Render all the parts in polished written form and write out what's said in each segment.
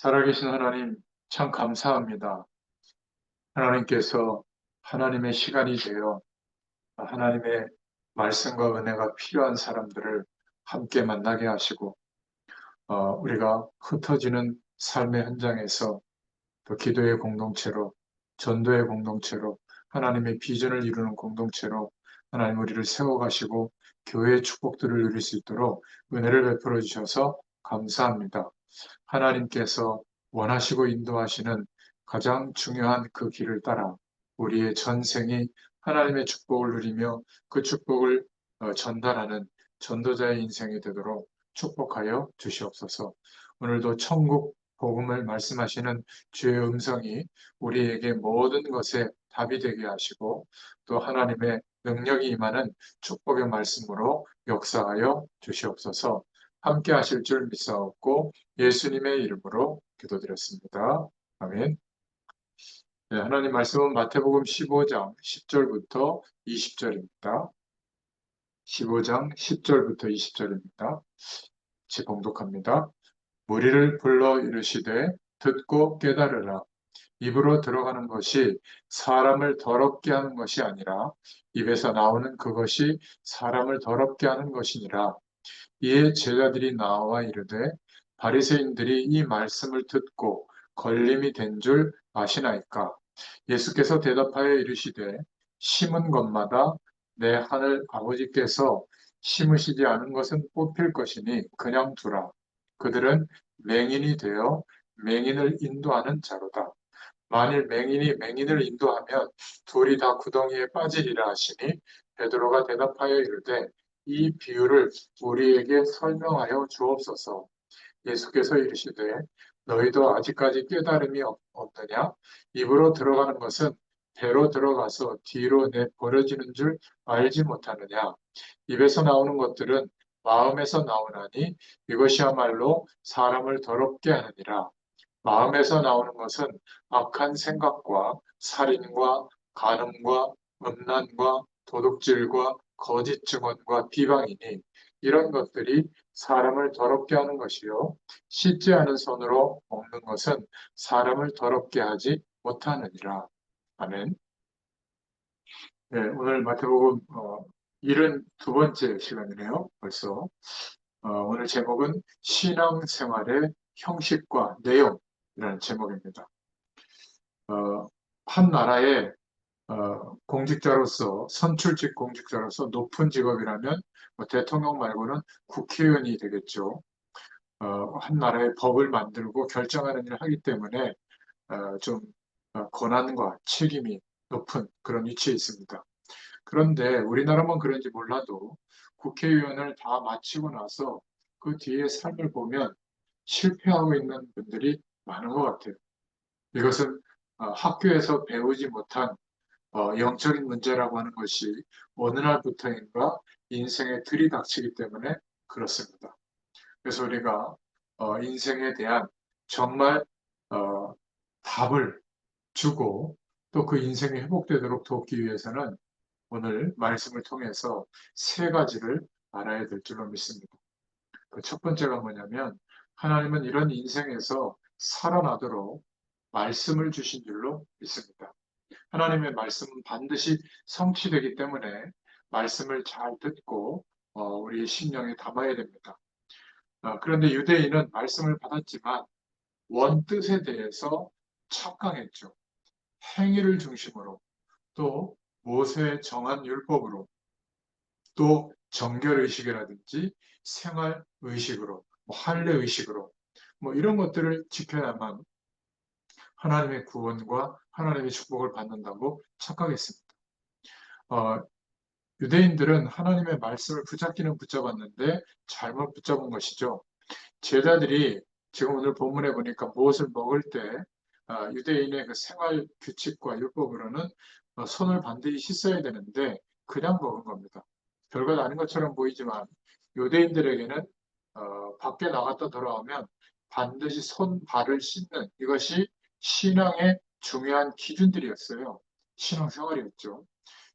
살아계신 하나님, 참 감사합니다. 하나님께서 하나님의 시간이 되어 하나님의 말씀과 은혜가 필요한 사람들을 함께 만나게 하시고, 우리가 흩어지는 삶의 현장에서 또 기도의 공동체로, 전도의 공동체로, 하나님의 비전을 이루는 공동체로 하나님 우리를 세워가시고 교회의 축복들을 누릴 수 있도록 은혜를 베풀어 주셔서 감사합니다. 하나님께서 원하시고 인도하시는 가장 중요한 그 길을 따라 우리의 전생이 하나님의 축복을 누리며 그 축복을 전달하는 전도자의 인생이 되도록 축복하여 주시옵소서. 오늘도 천국 복음을 말씀하시는 주의 음성이 우리에게 모든 것에 답이 되게 하시고 또 하나님의 능력이 임하는 축복의 말씀으로 역사하여 주시옵소서. 함께 하실 줄 믿사옵고 예수님의 이름으로 기도드렸습니다. 아멘. 네, 하나님 말씀은 마태복음 15장 10절부터 20절입니다. 15장 10절부터 20절입니다. 같이 봉독합니다. 무리를 불러 이르시되 듣고 깨달으라. 입으로 들어가는 것이 사람을 더럽게 하는 것이 아니라 입에서 나오는 그것이 사람을 더럽게 하는 것이니라. 이에 제자들이 나와 이르되 바리새인들이 이 말씀을 듣고 걸림이 된 줄 아시나이까. 예수께서 대답하여 이르시되 심은 것마다 내 하늘 아버지께서 심으시지 않은 것은 뽑힐 것이니 그냥 두라. 그들은 맹인이 되어 맹인을 인도하는 자로다. 만일 맹인이 맹인을 인도하면 둘이 다 구덩이에 빠지리라 하시니 베드로가 대답하여 이르되 이 비유를 우리에게 설명하여 주옵소서. 예수께서 이르시되 너희도 아직까지 깨달음이 없느냐? 입으로 들어가는 것은 배로 들어가서 뒤로 내 버려지는 줄 알지 못하느냐? 입에서 나오는 것들은 마음에서 나오나니 이것이야말로 사람을 더럽게 하느니라. 마음에서 나오는 것은 악한 생각과 살인과 간음과 음란과 도둑질과 거짓 증언과 비방이니 이런 것들이 사람을 더럽게 하는 것이요 씻지 않은 손으로 먹는 것은 사람을 더럽게 하지 못하느니라. 아멘. 네, 오늘 마태복음 72번째 시간이네요. 벌써. 오늘 제목은 신앙생활의 형식과 내용이라는 제목입니다. 어, 한 나라의 공직자로서 선출직 공직자로서 높은 직업이라면 뭐 대통령 말고는 국회의원이 되겠죠. 한 나라의 법을 만들고 결정하는 일을 하기 때문에 좀 권한과 책임이 높은 그런 위치에 있습니다. 그런데 우리나라만 그런지 몰라도 국회의원을 다 마치고 나서 그 뒤에 삶을 보면 실패하고 있는 분들이 많은 것 같아요. 이것은 학교에서 배우지 못한 영적인 문제라고 하는 것이 어느 날부터인가 인생에 들이닥치기 때문에 그렇습니다. 그래서 우리가 인생에 대한 정말 어, 답을 주고 또 그 인생이 회복되도록 돕기 위해서는 오늘 말씀을 통해서 세 가지를 알아야 될 줄로 믿습니다. 그 첫 번째가 뭐냐면 하나님은 이런 인생에서 살아나도록 말씀을 주신 줄로 믿습니다. 하나님의 말씀은 반드시 성취되기 때문에 말씀을 잘 듣고 우리 심령에 담아야 됩니다. 그런데 유대인은 말씀을 받았지만 원뜻에 대해서 착각했죠. 행위를 중심으로 또 모세의 정한 율법으로 또 정결의식이라든지 생활의식으로 할례의식으로 이런 것들을 지켜야만 하나님의 구원과 하나님의 축복을 받는다고 착각했습니다. 어, 유대인들은 하나님의 말씀을 붙잡기는 붙잡았는데 잘못 붙잡은 것이죠. 제자들이 지금 오늘 본문에 보니까 무엇을 먹을 때 유대인의 그 생활 규칙과 율법으로는 손을 반드시 씻어야 되는데 그냥 먹은 겁니다. 별것 아닌 것처럼 보이지만 유대인들에게는 밖에 나갔다 돌아오면 반드시 손, 발을 씻는 이것이 신앙의 중요한 기준들이었어요. 신앙생활이었죠.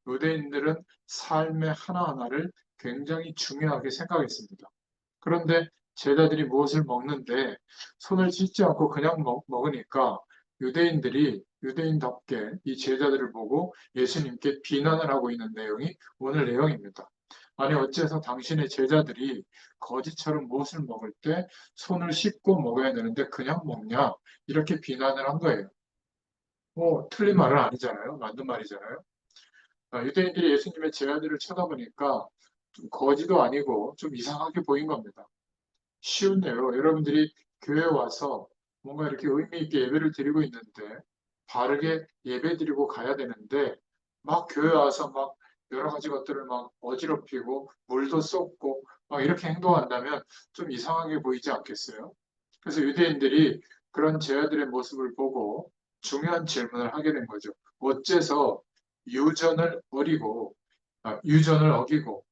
유대인들은 삶의 하나하나를 굉장히 중요하게 생각했습니다. 그런데 제자들이 무엇을 먹는데 손을 씻지 않고 그냥 먹으니까 유대인답게 이 제자들을 보고 예수님께 비난을 하고 있는 내용이 오늘 내용입니다. 아니, 어째서 당신의 제자들이 거지처럼 무엇을 먹을 때 손을 씻고 먹어야 되는데 그냥 먹냐? 이렇게 비난을 한 거예요. 뭐, 틀린 말은 아니잖아요. 맞는 말이잖아요. 유대인들이 예수님의 제자들을 쳐다보니까 좀 거지도 아니고 좀 이상하게 보인 겁니다. 쉬운데요. 여러분들이 교회 와서 뭔가 이렇게 의미 있게 예배를 드리고 있는데 바르게 예배 드리고 가야 되는데 막 교회 와서 막 여러 가지 것들을 막 어지럽히고 물도 쏟고 막 이렇게 행동한다면 좀 이상하게 보이지 않겠어요? 그래서 유대인들이 그런 제자들의 모습을 보고 중요한 질문을 하게 된 거죠. 어째서 유전을 어리고 유전을 어기고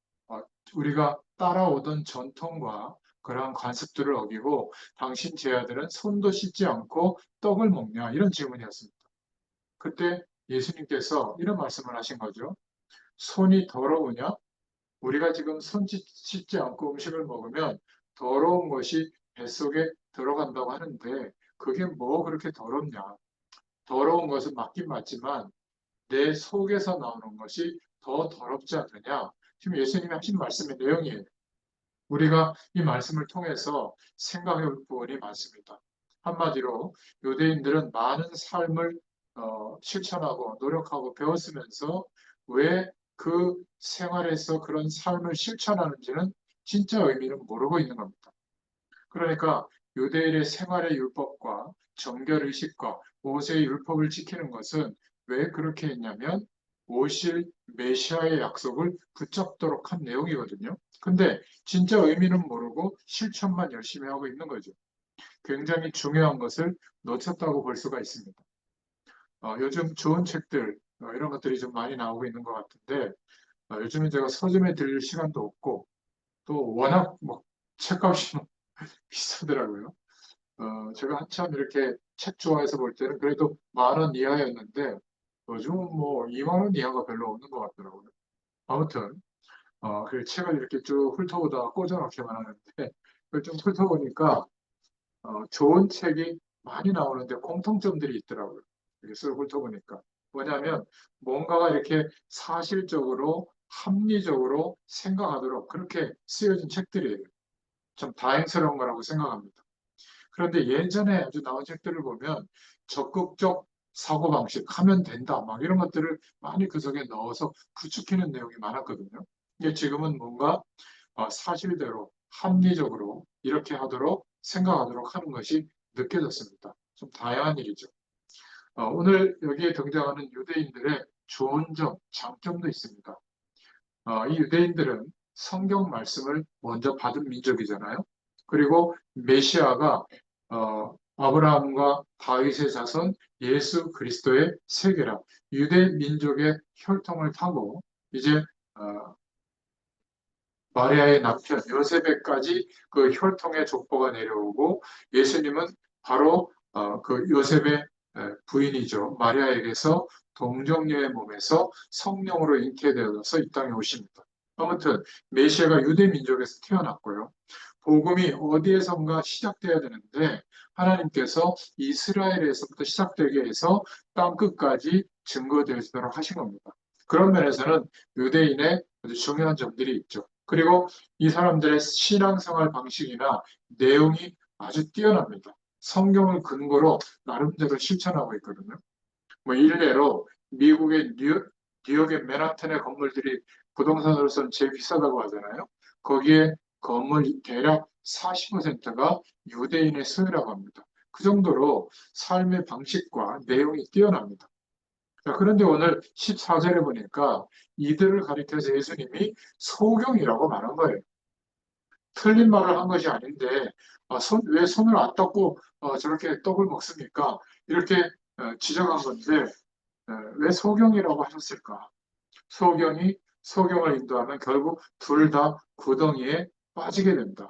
우리가 따라오던 전통과 그러한 관습들을 어기고 당신 제자들은 손도 씻지 않고 떡을 먹냐 이런 질문이었습니다. 그때 예수님께서 이런 말씀을 하신 거죠. 손이 더러우냐? 우리가 지금 손 씻지 않고 음식을 먹으면 더러운 것이 뱃속에 들어간다고 하는데 그게 뭐 그렇게 더럽냐? 더러운 것은 맞긴 맞지만 내 속에서 나오는 것이 더 더럽지 않느냐? 지금 예수님이 하신 말씀의 내용이에요. 우리가 이 말씀을 통해서 생각해 볼 부분이 많습니다. 한마디로 유대인들은 많은 삶을 실천하고 노력하고 배웠으면서 왜 그 생활에서 그런 삶을 실천하는지는 진짜 의미는 모르고 있는 겁니다. 그러니까 유대인의 생활의 율법과 정결의식과 모세의 율법을 지키는 것은 왜 그렇게 했냐면 오실 메시아의 약속을 붙잡도록 한 내용이거든요. 근데 진짜 의미는 모르고 실천만 열심히 하고 있는 거죠. 굉장히 중요한 것을 놓쳤다고 볼 수가 있습니다. 요즘 좋은 책들 이런 것들이 좀 많이 나오고 있는 것 같은데 요즘은 제가 서점에 들 시간도 없고 또 워낙 뭐 책값이 비싸더라고요. 제가 한참 이렇게 책 좋아해서 볼 때는 그래도 10,000원 이하였는데 요즘은 뭐 20,000원 이하가 별로 없는 것 같더라고요. 아무튼 그 책을 이렇게 쭉 훑어보다가 꽂아놓기만 하는데 그걸 좀 훑어보니까 좋은 책이 많이 나오는데 공통점들이 있더라고요. 이렇게 쓱 훑어보니까 뭐냐면 뭔가가 이렇게 사실적으로 합리적으로 생각하도록 그렇게 쓰여진 책들이에요. 참 다행스러운 거라고 생각합니다. 그런데 예전에 아주 나온 책들을 보면 적극적 사고방식, 하면 된다, 막 이런 것들을 많이 그 속에 넣어서 부추기는 내용이 많았거든요. 이게 지금은 뭔가 사실대로 합리적으로 이렇게 하도록 생각하도록 하는 것이 느껴졌습니다. 좀 다양한 일이죠. 오늘 여기에 등장하는 유대인들의 좋은 점, 장점도 있습니다. 이 유대인들은 성경 말씀을 먼저 받은 민족이잖아요. 그리고 메시아가 아브라함과 다윗의 자손 예수 그리스도의 세계라 유대 민족의 혈통을 타고 이제 어, 마리아의 남편 요셉에까지 그 혈통의 족보가 내려오고 예수님은 바로 그 요셉의 부인이죠. 마리아에게서 동정녀의 몸에서 성령으로 잉태되어서 이 땅에 오십니다. 아무튼 메시아가 유대 민족에서 태어났고요. 복음이 어디에선가 시작돼야 되는데 하나님께서 이스라엘에서부터 시작되게 해서 땅 끝까지 증거되어지도록 하신 겁니다. 그런 면에서는 유대인의 아주 중요한 점들이 있죠. 그리고 이 사람들의 신앙생활 방식이나 내용이 아주 뛰어납니다. 성경을 근거로 나름대로 실천하고 있거든요. 뭐 일례로 미국의 뉴욕의 맨하탄의 건물들이 부동산으로서는 제일 비싸다고 하잖아요. 거기에 건물 대략 40%가 유대인의 소유라고 합니다. 그 정도로 삶의 방식과 내용이 뛰어납니다. 자, 그런데 오늘 14절에 보니까 이들을 가리켜서 예수님이 소경이라고 말한 거예요. 틀린 말을 한 것이 아닌데 왜 손을 안 닦고 저렇게 떡을 먹습니까? 이렇게 지적한 건데 왜 소경이라고 하셨을까? 소경을 인도하면 결국 둘 다 구덩이에 빠지게 된다.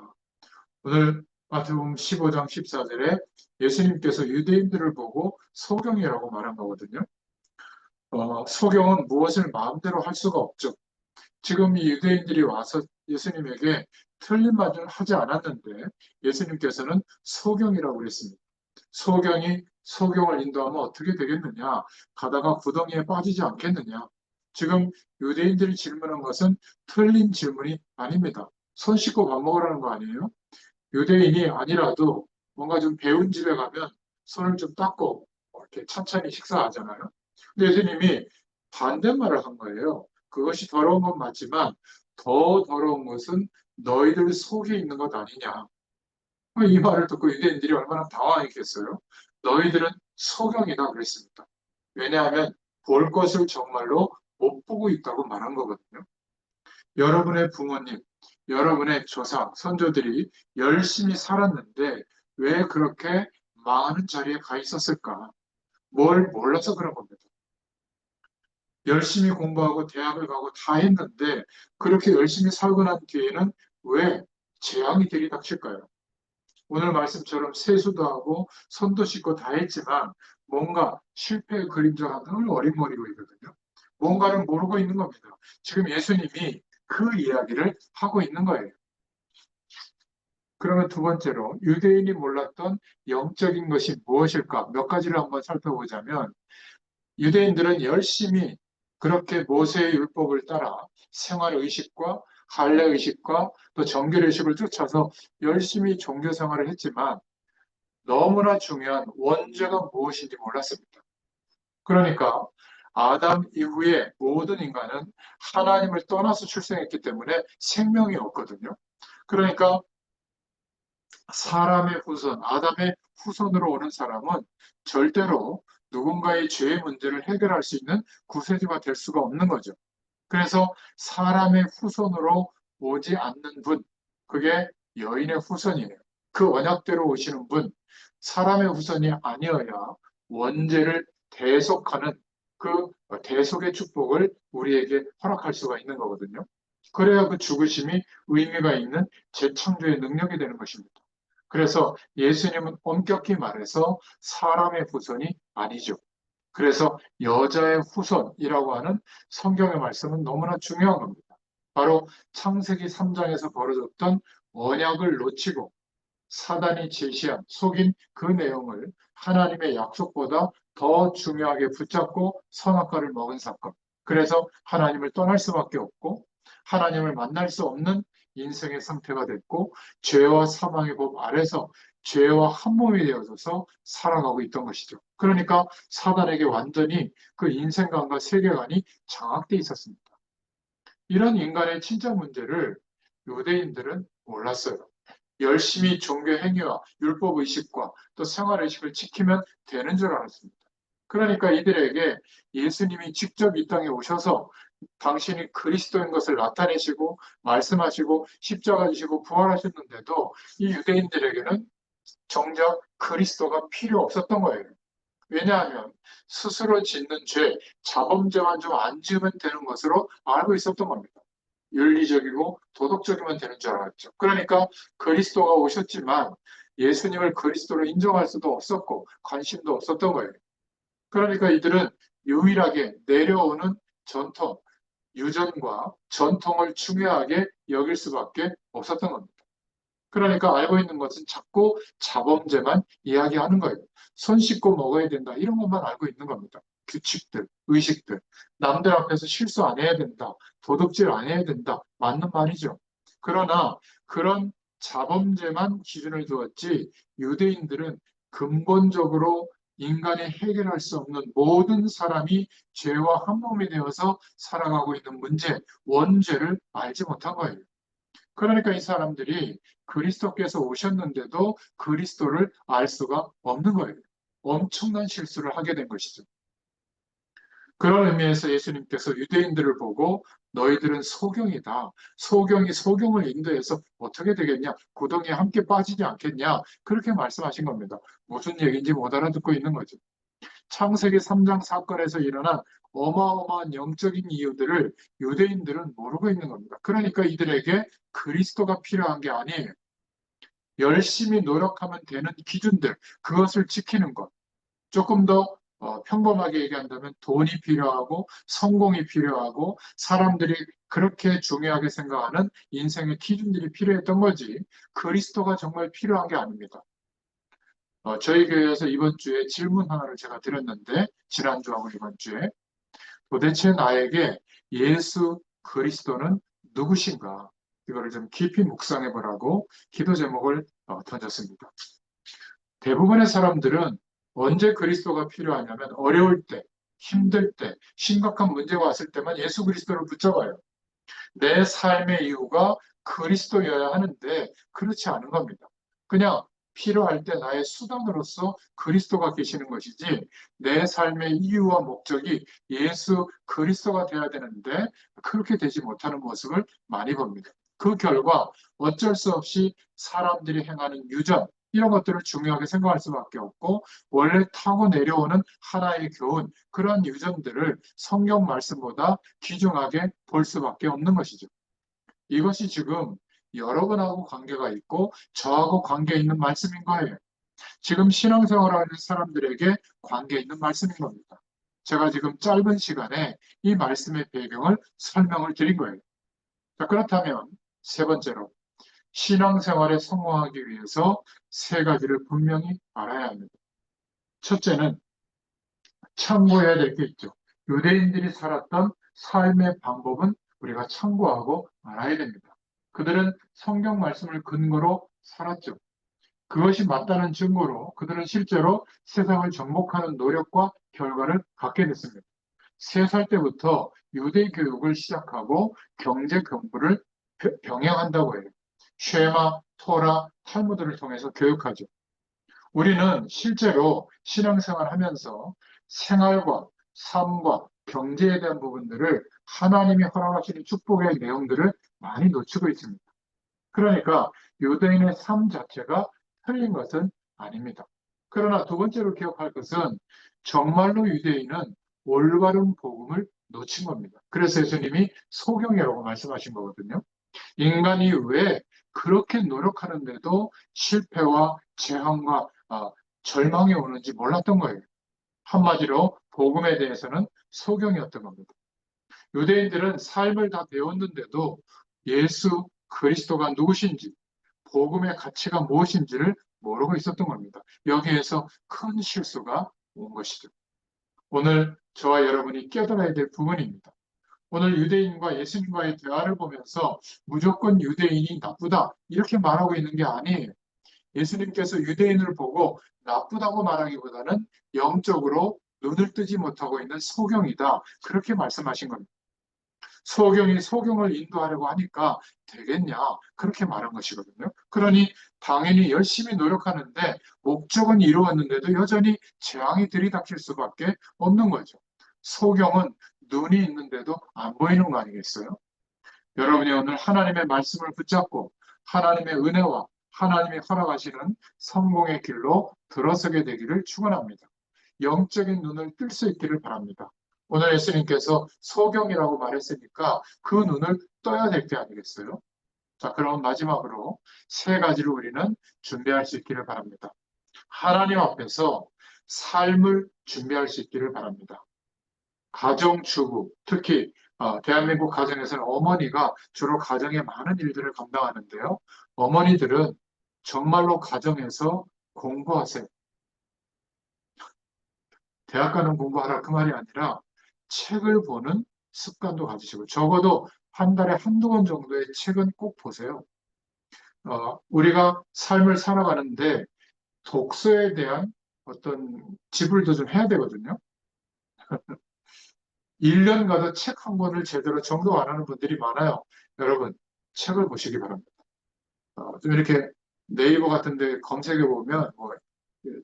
오늘 마태복음 15장 14절에 예수님께서 유대인들을 보고 소경이라고 말한 거거든요. 소경은 무엇을 마음대로 할 수가 없죠. 지금 이 유대인들이 와서 예수님에게 틀린 말을 하지 않았는데 예수님께서는 소경이라고 그랬습니다. 소경이 소경을 인도하면 어떻게 되겠느냐? 가다가 구덩이에 빠지지 않겠느냐? 지금 유대인들이 질문한 것은 틀린 질문이 아닙니다. 손 씻고 밥 먹으라는 거 아니에요? 유대인이 아니라도 뭔가 좀 배운 집에 가면 손을 좀 닦고 이렇게 천천히 식사하잖아요. 근데 예수님이 반대말을 한 거예요. 그것이 더러운 건 맞지만 더 더러운 것은 너희들 속에 있는 것 아니냐. 이 말을 듣고 유대인들이 얼마나 당황했겠어요. 너희들은 소경이다 그랬습니다. 왜냐하면 볼 것을 정말로 못 보고 있다고 말한 거거든요. 여러분의 부모님, 여러분의 조상, 선조들이 열심히 살았는데 왜 그렇게 망하는 자리에 가 있었을까? 뭘 몰라서 그런 겁니다. 열심히 공부하고 대학을 가고 다 했는데 그렇게 열심히 살고 난 뒤에는 왜 재앙이 들이닥칠까요? 오늘 말씀처럼 세수도 하고 손도 씻고 다 했지만 뭔가 실패의 그림자가 늘 어린머리로 있거든요. 뭔가를 모르고 있는 겁니다. 지금 예수님이 그 이야기를 하고 있는 거예요. 그러면 두 번째로 유대인이 몰랐던 영적인 것이 무엇일까? 몇 가지를 한번 살펴보자면 유대인들은 열심히 그렇게 모세의 율법을 따라 생활 의식과 할례 의식과 또 정결 의식을 쫓아서 열심히 종교 생활을 했지만 너무나 중요한 원죄가 무엇인지 몰랐습니다. 그러니까 아담 이후에 모든 인간은 하나님을 떠나서 출생했기 때문에 생명이 없거든요. 그러니까 사람의 후손, 아담의 후손으로 오는 사람은 절대로 누군가의 죄의 문제를 해결할 수 있는 구세주가 될 수가 없는 거죠. 그래서 사람의 후손으로 오지 않는 분, 그게 여인의 후손이에요. 그 언약대로 오시는 분, 사람의 후손이 아니어야 원죄를 대속하는 그 대속의 축복을 우리에게 허락할 수가 있는 거거든요. 그래야 그 죽으심이 의미가 있는 재창조의 능력이 되는 것입니다. 그래서 예수님은 엄격히 말해서 사람의 후손이 아니죠. 그래서 여자의 후손이라고 하는 성경의 말씀은 너무나 중요한 겁니다. 바로 창세기 3장에서 벌어졌던 언약을 놓치고 사단이 제시한 속인 그 내용을 하나님의 약속보다 더 중요하게 붙잡고 선악과를 먹은 사건. 그래서 하나님을 떠날 수밖에 없고 하나님을 만날 수 없는 인생의 상태가 됐고 죄와 사망의 법 아래서 죄와 한 몸이 되어져서 살아가고 있던 것이죠. 그러니까 사단에게 완전히 그 인생관과 세계관이 장악돼 있었습니다. 이런 인간의 진짜 문제를 유대인들은 몰랐어요. 열심히 종교 행위와 율법 의식과 또 생활 의식을 지키면 되는 줄 알았습니다. 그러니까 이들에게 예수님이 직접 이 땅에 오셔서 당신이 그리스도인 것을 나타내시고 말씀하시고 십자가 지시고 부활하셨는데도 이 유대인들에게는 정작 그리스도가 필요 없었던 거예요. 왜냐하면 스스로 짓는 죄, 자범죄만 좀 안 지으면 되는 것으로 알고 있었던 겁니다. 윤리적이고 도덕적이면 되는 줄 알았죠. 그러니까 그리스도가 오셨지만 예수님을 그리스도로 인정할 수도 없었고 관심도 없었던 거예요. 그러니까 이들은 유일하게 내려오는 전통, 유전과 전통을 중요하게 여길 수밖에 없었던 겁니다. 그러니까 알고 있는 것은 자꾸 자범죄만 이야기하는 거예요. 손 씻고 먹어야 된다. 이런 것만 알고 있는 겁니다. 규칙들, 의식들. 남들 앞에서 실수 안 해야 된다. 도둑질 안 해야 된다. 맞는 말이죠. 그러나 그런 자범죄만 기준을 두었지 유대인들은 근본적으로 인간이 해결할 수 없는 모든 사람이 죄와 한 몸이 되어서 살아가고 있는 문제, 원죄를 알지 못한 거예요. 그러니까 이 사람들이 그리스도께서 오셨는데도 그리스도를 알 수가 없는 거예요. 엄청난 실수를 하게 된 것이죠. 그런 의미에서 예수님께서 유대인들을 보고 너희들은 소경이다. 소경이 소경을 인도해서 어떻게 되겠냐? 구덩이에 함께 빠지지 않겠냐? 그렇게 말씀하신 겁니다. 무슨 얘기인지 못 알아듣고 있는 거죠. 창세기 3장 사건에서 일어난 어마어마한 영적인 이유들을 유대인들은 모르고 있는 겁니다. 그러니까 이들에게 그리스도가 필요한 게 아니에요. 열심히 노력하면 되는 기준들, 그것을 지키는 것. 조금 더 평범하게 얘기한다면 돈이 필요하고 성공이 필요하고 사람들이 그렇게 중요하게 생각하는 인생의 기준들이 필요했던 거지 그리스도가 정말 필요한 게 아닙니다. 저희 교회에서 이번 주에 질문 하나를 제가 드렸는데 지난주하고 이번 주에 도대체 나에게 예수 그리스도는 누구신가? 이거를 좀 깊이 묵상해 보라고 기도 제목을 던졌습니다. 대부분의 사람들은 언제 그리스도가 필요하냐면 어려울 때, 힘들 때, 심각한 문제가 왔을 때만 예수 그리스도를 붙잡아요. 내 삶의 이유가 그리스도여야 하는데 그렇지 않은 겁니다. 그냥 필요할 때 나의 수단으로서 그리스도가 계시는 것이지 내 삶의 이유와 목적이 예수 그리스도가 되어야 되는데 그렇게 되지 못하는 모습을 많이 봅니다. 그 결과 어쩔 수 없이 사람들이 행하는 유전 이런 것들을 중요하게 생각할 수밖에 없고 원래 타고 내려오는 하나의 교훈 그런 유전들을 성경 말씀보다 귀중하게 볼 수밖에 없는 것이죠. 이것이 지금 여러분하고 관계가 있고 저하고 관계 있는 말씀인 거예요. 지금 신앙생활하는 사람들에게 관계 있는 말씀인 겁니다. 제가 지금 짧은 시간에 이 말씀의 배경을 설명을 드린 거예요. 자, 그렇다면 세 번째로 신앙생활에 성공하기 위해서 세 가지를 분명히 알아야 합니다. 첫째는 참고해야 될 게 있죠. 유대인들이 살았던 삶의 방법은 우리가 참고하고 알아야 됩니다. 그들은 성경 말씀을 근거로 살았죠. 그것이 맞다는 증거로 그들은 실제로 세상을 정복하는 노력과 결과를 갖게 됐습니다. 3살 때부터 유대 교육을 시작하고 경제 공부를 병행한다고 해요. 쉐마, 토라, 탈무드를 통해서 교육하죠. 우리는 실제로 신앙생활 하면서 생활과 삶과 경제에 대한 부분들을 하나님이 허락하시는 축복의 내용들을 많이 놓치고 있습니다. 그러니까 유대인의 삶 자체가 틀린 것은 아닙니다. 그러나 두 번째로 기억할 것은 정말로 유대인은 올바른 복음을 놓친 겁니다. 그래서 예수님이 소경이라고 말씀하신 거거든요. 인간이 왜 그렇게 노력하는데도 실패와 재앙과 절망이 오는지 몰랐던 거예요. 한마디로 복음에 대해서는 소경이었던 겁니다. 유대인들은 삶을 다 배웠는데도 예수 그리스도가 누구신지, 복음의 가치가 무엇인지를 모르고 있었던 겁니다. 여기에서 큰 실수가 온 것이죠. 오늘 저와 여러분이 깨달아야 될 부분입니다. 오늘 유대인과 예수님과의 대화를 보면서 무조건 유대인이 나쁘다 이렇게 말하고 있는 게 아니에요. 예수님께서 유대인을 보고 나쁘다고 말하기보다는 영적으로 눈을 뜨지 못하고 있는 소경이다 그렇게 말씀하신 겁니다. 소경이 소경을 인도하려고 하니까 되겠냐 그렇게 말한 것이거든요. 그러니 당연히 열심히 노력하는데 목적은 이루었는데도 여전히 재앙이 들이닥칠 수밖에 없는 거죠. 소경은 눈이 있는데도 안 보이는 거 아니겠어요? 여러분이 오늘 하나님의 말씀을 붙잡고 하나님의 은혜와 하나님이 허락하시는 성공의 길로 들어서게 되기를 축원합니다. 영적인 눈을 뜰 수 있기를 바랍니다. 오늘 예수님께서 소경이라고 말했으니까 그 눈을 떠야 될 게 아니겠어요? 자, 그럼 마지막으로 세 가지를 우리는 준비할 수 있기를 바랍니다. 하나님 앞에서 삶을 준비할 수 있기를 바랍니다. 가정주부, 특히 대한민국 가정에서는 어머니가 주로 가정의 많은 일들을 감당하는데요. 어머니들은 정말로 가정에서 공부하세요. 대학 가는 공부하라 그 말이 아니라 책을 보는 습관도 가지시고 적어도 한 달에 한두 권 정도의 책은 꼭 보세요. 우리가 삶을 살아가는데 독서에 대한 어떤 지불도 좀 해야 되거든요. 1년 가도 책 한 권을 제대로 정도 안 하는 분들이 많아요. 여러분, 책을 보시기 바랍니다. 좀 이렇게 네이버 같은 데 검색해 보면, 뭐,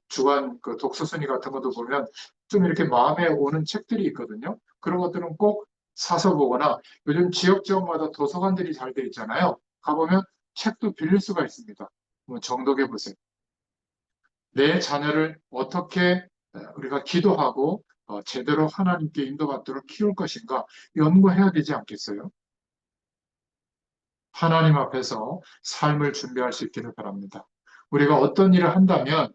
주간 그 독서 순위 같은 것도 보면 좀 이렇게 마음에 오는 책들이 있거든요. 그런 것들은 꼭 사서 보거나 요즘 지역 지역마다 도서관들이 잘 돼 있잖아요. 가보면 책도 빌릴 수가 있습니다. 한번 정독해 보세요. 내 자녀를 어떻게 우리가 기도하고 제대로 하나님께 인도받도록 키울 것인가 연구해야 되지 않겠어요? 하나님 앞에서 삶을 준비할 수 있기를 바랍니다. 우리가 어떤 일을 한다면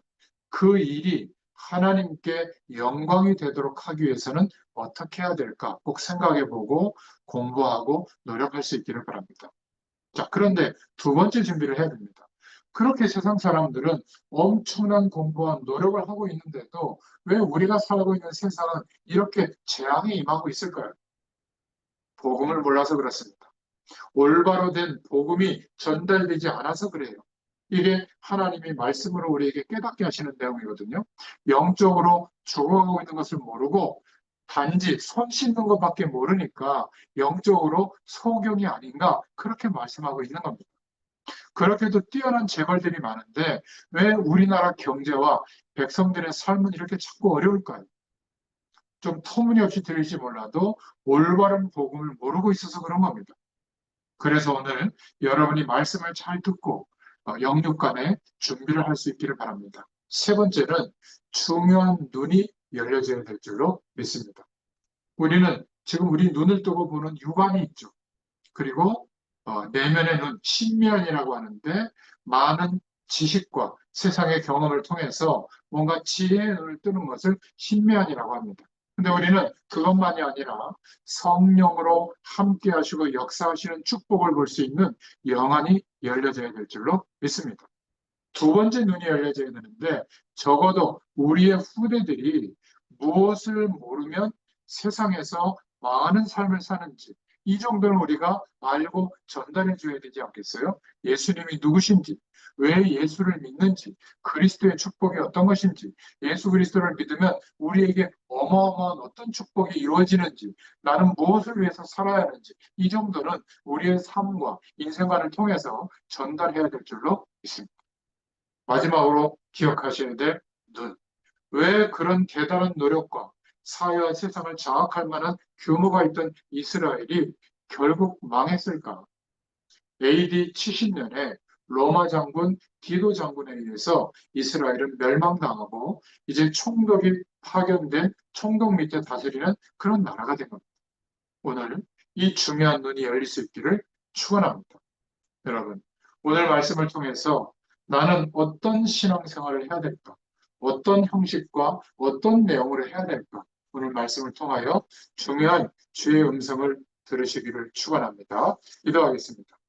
그 일이 하나님께 영광이 되도록 하기 위해서는 어떻게 해야 될까? 꼭 생각해 보고 공부하고 노력할 수 있기를 바랍니다. 자, 그런데 두 번째 준비를 해야 됩니다. 그렇게 세상 사람들은 엄청난 공부와 노력을 하고 있는데도 왜 우리가 살고 있는 세상은 이렇게 재앙이 임하고 있을까요? 복음을 몰라서 그렇습니다. 올바로 된 복음이 전달되지 않아서 그래요. 이게 하나님이 말씀으로 우리에게 깨닫게 하시는 내용이거든요. 영적으로 죽어가고 있는 것을 모르고 단지 손 씻는 것밖에 모르니까 영적으로 소경이 아닌가 그렇게 말씀하고 있는 겁니다. 그렇게도 뛰어난 재벌들이 많은데 왜 우리나라 경제와 백성들의 삶은 이렇게 자꾸 어려울까요? 좀 터무니없이 들릴지 몰라도 올바른 복음을 모르고 있어서 그런 겁니다. 그래서 오늘 여러분이 말씀을 잘 듣고 영육간에 준비를 할 수 있기를 바랍니다. 세 번째는 중요한 눈이 열려져야 될 줄로 믿습니다. 우리는 지금 우리 눈을 뜨고 보는 육안이 있죠. 그리고 내면의 눈, 신면이라고 하는데 많은 지식과 세상의 경험을 통해서 뭔가 지혜의 눈을 뜨는 것을 신면이라고 합니다. 근데 우리는 그것만이 아니라 성령으로 함께 하시고 역사하시는 축복을 볼 수 있는 영안이 열려져야 될 줄로 믿습니다. 두 번째 눈이 열려져야 되는데 적어도 우리의 후대들이 무엇을 모르면 세상에서 많은 삶을 사는지 이 정도는 우리가 알고 전달해 줘야 되지 않겠어요? 예수님이 누구신지, 왜 예수를 믿는지, 그리스도의 축복이 어떤 것인지, 예수 그리스도를 믿으면 우리에게 어마어마한 어떤 축복이 이루어지는지, 나는 무엇을 위해서 살아야 하는지 이 정도는 우리의 삶과 인생관을 통해서 전달해야 될 줄로 믿습니다. 마지막으로 기억하셔야 될 눈. 왜 그런 대단한 노력과 사회와 세상을 장악할 만한 규모가 있던 이스라엘이 결국 망했을까? AD 70년에 로마 장군 디도 장군에 의해서 이스라엘은 멸망당하고 이제 총독이 파견된 총독 밑에 다스리는 그런 나라가 된 겁니다. 오늘 이 중요한 눈이 열릴 수 있기를 축원합니다. 여러분, 오늘 말씀을 통해서 나는 어떤 신앙생활을 해야 될까? 어떤 형식과 어떤 내용으로 해야 될까? 오늘 말씀을 통하여 중요한 주의 음성을 들으시기를 축원합니다. 기도하겠습니다.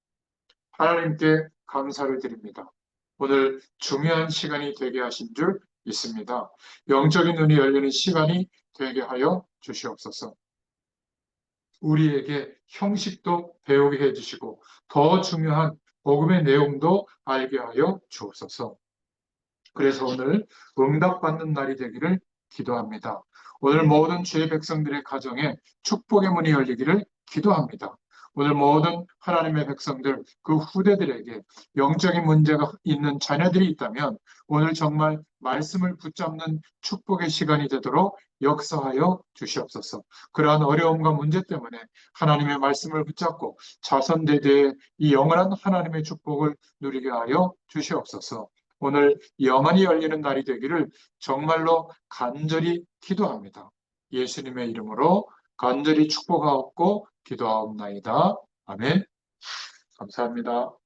하나님께 감사를 드립니다. 오늘 중요한 시간이 되게 하신 줄 믿습니다. 영적인 눈이 열리는 시간이 되게 하여 주시옵소서. 우리에게 형식도 배우게 해주시고 더 중요한 복음의 내용도 알게 하여 주옵소서. 그래서 오늘 응답받는 날이 되기를 기도합니다. 오늘 모든 주의 백성들의 가정에 축복의 문이 열리기를 기도합니다. 오늘 모든 하나님의 백성들, 그 후대들에게 영적인 문제가 있는 자녀들이 있다면 오늘 정말 말씀을 붙잡는 축복의 시간이 되도록 역사하여 주시옵소서. 그러한 어려움과 문제 때문에 하나님의 말씀을 붙잡고 자손대대에 이 영원한 하나님의 축복을 누리게 하여 주시옵소서. 오늘 영원히 열리는 날이 되기를 정말로 간절히 기도합니다. 예수님의 이름으로 간절히 축복하옵고 기도하옵나이다. 아멘. 감사합니다.